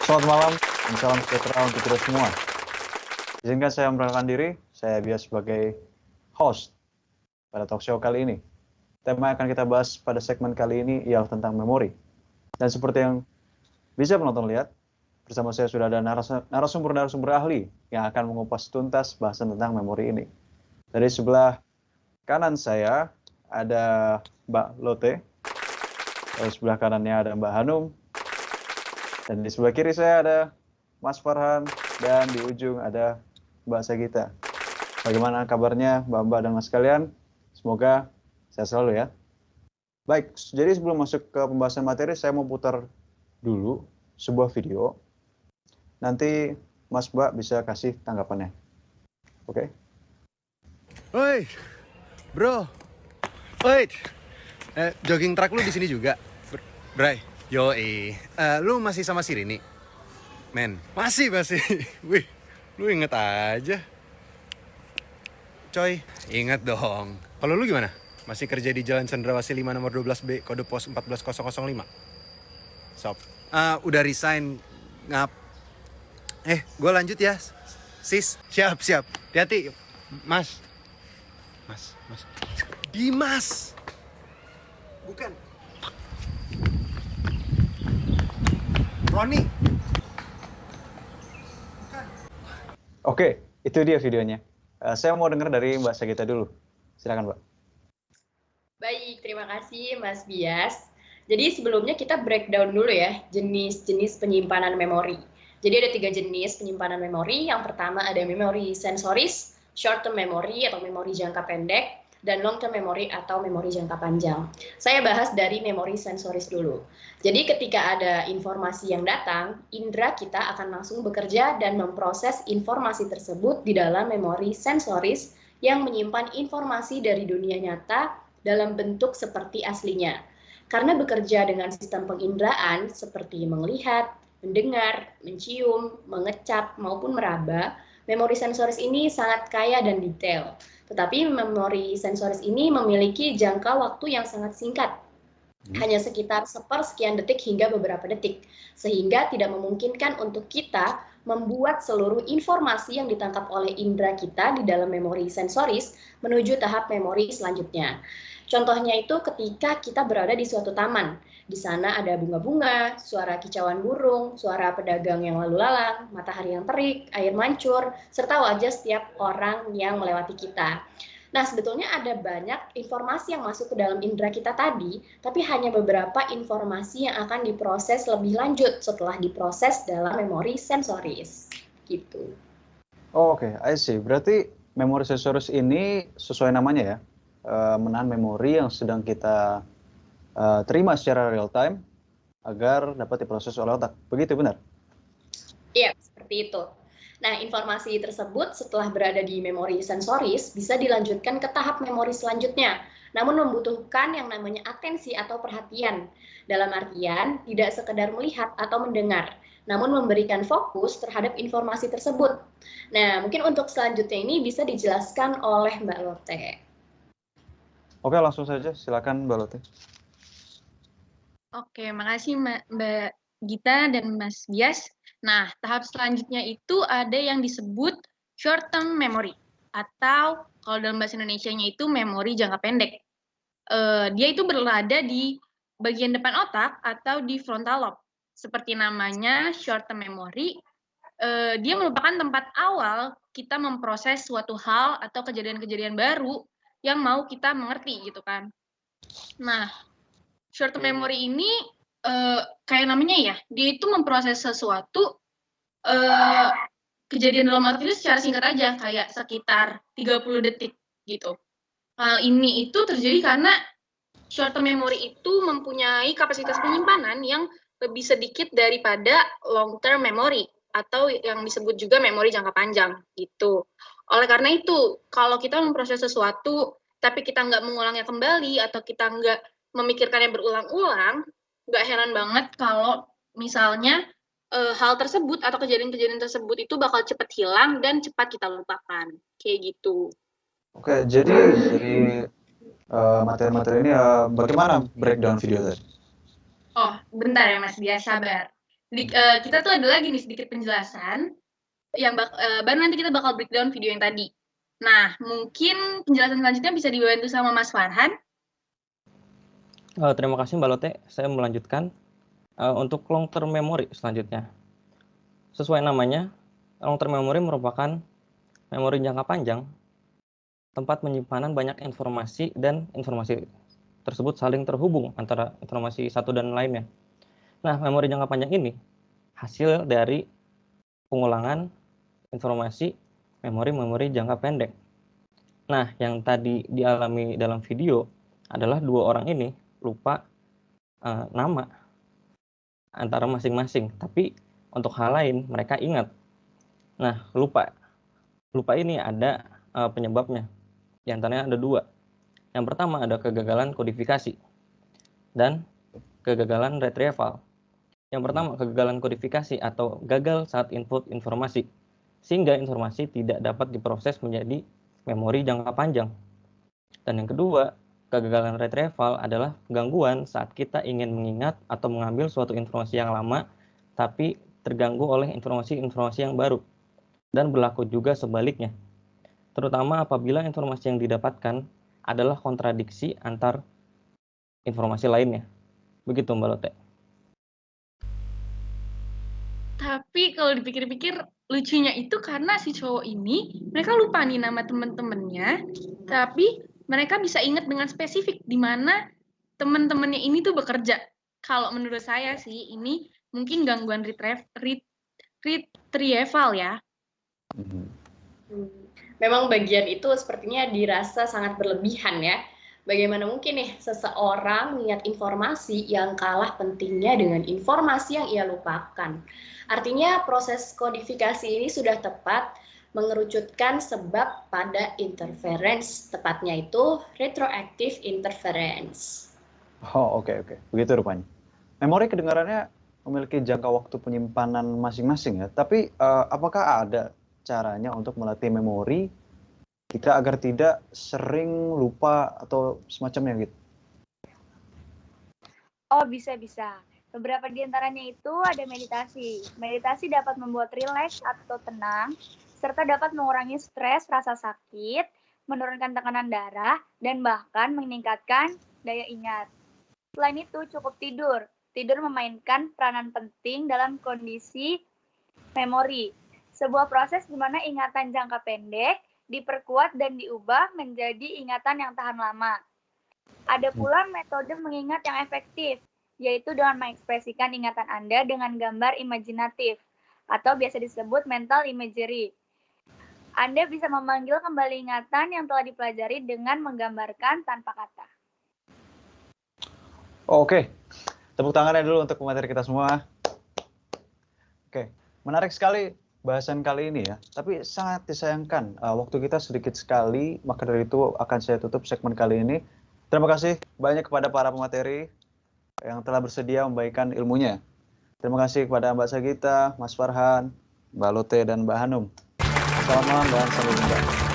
Selamat malam dan salam sejahtera untuk kita semua. Izinkan saya memperkenalkan diri, saya Bias sebagai host pada talk show kali ini. Tema yang akan kita bahas pada segmen kali ini ialah tentang memori. Dan seperti yang bisa penonton lihat, bersama saya sudah ada narasumber ahli yang akan mengupas tuntas bahasan tentang memori ini. Dari sebelah kanan saya ada Mbak Lotte, dari sebelah kanannya ada Mbak Hanum, dan di sebelah kiri saya ada Mas Farhan, dan di ujung ada Mbak Sagita. Bagaimana kabarnya Mbak-Mbak dan Mas sekalian? Semoga sehat selalu ya. Baik, jadi sebelum masuk ke pembahasan materi, saya mau putar dulu sebuah video. Nanti Mas Mbak bisa kasih tanggapannya. Oke? Woi, bro. Woi, jogging track lu di sini juga, Bray. Yoi, lu masih sama si Rini? Men, masih. Wih, lu inget aja. Coy, inget dong. Kalau lu gimana? Masih kerja di Jalan Cendrawasih 5 nomor 12B, kode pos 14005. Sob, udah resign, ngap. Gue lanjut ya, sis. Siap. Hati-hati, Mas. Dimas. Bukan. Roni. Oke, itu dia videonya. Saya mau dengar dari Mbak Sagita dulu. Silakan, Mbak. Baik, terima kasih Mas Bias. Jadi sebelumnya kita breakdown dulu ya, jenis-jenis penyimpanan memori. Jadi ada 3 jenis penyimpanan memori. Yang pertama ada memori sensoris, short term memory atau memori jangka pendek, dan long term memory atau memori jangka panjang. Saya bahas dari memori sensoris dulu. Jadi ketika ada informasi yang datang, indera kita akan langsung bekerja dan memproses informasi tersebut di dalam memori sensoris yang menyimpan informasi dari dunia nyata dalam bentuk seperti aslinya. Karena bekerja dengan sistem penginderaan seperti melihat, mendengar, mencium, mengecap, maupun meraba, memori sensoris ini sangat kaya dan detail. Tetapi memori sensoris ini memiliki jangka waktu yang sangat singkat, hanya sekitar sepersekian detik hingga beberapa detik, sehingga tidak memungkinkan untuk kita membuat seluruh informasi yang ditangkap oleh indera kita di dalam memori sensoris menuju tahap memori selanjutnya. Contohnya itu ketika kita berada di suatu taman. Di sana ada bunga-bunga, suara kicauan burung, suara pedagang yang lalu lalang, matahari yang terik, air mancur, serta wajah setiap orang yang melewati kita. Nah, sebetulnya ada banyak informasi yang masuk ke dalam indera kita tadi, tapi hanya beberapa informasi yang akan diproses lebih lanjut setelah diproses dalam memori sensoris. Gitu. Oke, I see. Berarti memori sensoris ini sesuai namanya ya, menahan memori yang sedang kita terima secara real time agar dapat diproses oleh otak. Begitu benar? Iya, seperti itu. Nah, informasi tersebut setelah berada di memori sensoris bisa dilanjutkan ke tahap memori selanjutnya, namun membutuhkan yang namanya atensi atau perhatian. Dalam artian, tidak sekedar melihat atau mendengar, namun memberikan fokus terhadap informasi tersebut. Nah, mungkin untuk selanjutnya ini bisa dijelaskan oleh Mbak Lotte. Oke, langsung saja. Silakan Mbak Lotte. Oke, makasih Mbak Gita dan Mas Bias. Nah, tahap selanjutnya itu ada yang disebut short term memory atau kalau dalam bahasa Indonesianya itu memori jangka pendek. Dia itu berada di bagian depan otak atau di frontal lobe. Seperti namanya short term memory, dia merupakan tempat awal kita memproses suatu hal atau kejadian-kejadian baru yang mau kita mengerti gitu kan. Nah, short term memory ini kayak namanya ya, dia itu memproses sesuatu kejadian dalam waktu itu secara singkat aja, kayak sekitar 30 detik gitu. Hal ini itu terjadi karena short term memory itu mempunyai kapasitas penyimpanan yang lebih sedikit daripada long term memory atau yang disebut juga memori jangka panjang gitu. Oleh karena itu, kalau kita memproses sesuatu tapi kita nggak mengulangnya kembali atau kita nggak memikirkannya berulang-ulang, nggak heran banget kalau misalnya hal tersebut atau kejadian-kejadian tersebut itu bakal cepat hilang dan cepat kita lupakan. Kayak gitu. Oke, jadi dari materi-materi ini bagaimana breakdown video tadi? Oh, bentar ya Mas Bias, sabar. Kita tuh ada lagi nih sedikit penjelasan yang baru nanti kita bakal breakdown video yang tadi. Nah, mungkin penjelasan selanjutnya bisa dibantu sama Mas Farhan. Terima kasih Mbak Lotte. Saya melanjutkan untuk long term memory selanjutnya. Sesuai namanya, long term memory merupakan memori jangka panjang, tempat penyimpanan banyak informasi dan informasi tersebut saling terhubung antara informasi satu dan lainnya. Nah, memori jangka panjang ini hasil dari pengulangan informasi memori-memori jangka pendek. Nah, yang tadi dialami dalam video adalah dua orang ini lupa nama antara masing-masing, tapi untuk hal lain mereka ingat. Nah, lupa ini ada penyebabnya. Di antaranya ada dua. Yang pertama ada kegagalan kodifikasi dan kegagalan retrieval. Yang pertama, kegagalan kodifikasi atau gagal saat input informasi, sehingga informasi tidak dapat diproses menjadi memori jangka panjang. Dan yang kedua, kegagalan retrieval adalah gangguan saat kita ingin mengingat atau mengambil suatu informasi yang lama, tapi terganggu oleh informasi-informasi yang baru. Dan berlaku juga sebaliknya, terutama apabila informasi yang didapatkan adalah kontradiksi antar informasi lainnya. Begitu Mbak Lotte. Tapi kalau dipikir-pikir, lucunya itu karena si cowok ini, mereka lupa nih nama temen-temennya, tapi mereka bisa ingat dengan spesifik di mana temen-temennya ini tuh bekerja. Kalau menurut saya sih, ini mungkin gangguan retrieval ya. Memang bagian itu sepertinya dirasa sangat berlebihan ya. Bagaimana mungkin nih seseorang mengingat informasi yang kalah pentingnya dengan informasi yang ia lupakan. Artinya proses kodifikasi ini sudah tepat mengerucutkan sebab pada interference, tepatnya itu retroactive interference. Oh, oke. Begitu rupanya. Memori kedengarannya memiliki jangka waktu penyimpanan masing-masing ya. Tapi apakah ada caranya untuk melatih memori kita agar tidak sering lupa atau semacamnya gitu? Oh, bisa. Beberapa di antaranya itu ada meditasi. Meditasi dapat membuat rileks atau tenang, serta dapat mengurangi stres, rasa sakit, menurunkan tekanan darah, dan bahkan meningkatkan daya ingat. Selain itu, cukup tidur. Tidur memainkan peranan penting dalam kondisi memori. Sebuah proses di mana ingatan jangka pendek diperkuat dan diubah menjadi ingatan yang tahan lama. Ada pula metode mengingat yang efektif, yaitu dengan mengekspresikan ingatan Anda dengan gambar imajinatif, atau biasa disebut mental imagery. Anda bisa memanggil kembali ingatan yang telah dipelajari dengan menggambarkan tanpa kata. Oke, tepuk tangannya dulu untuk pemateri kita semua. Oke, menarik sekali bahasan kali ini ya, tapi sangat disayangkan waktu kita sedikit sekali, maka dari itu akan saya tutup segmen kali ini. Terima kasih banyak kepada para pemateri yang telah bersedia membagikan ilmunya. Terima kasih kepada Mbak Sagita, Mas Farhan, Mbak Lotte, dan Mbak Hanum. Selamat malam dan sampai jumpa.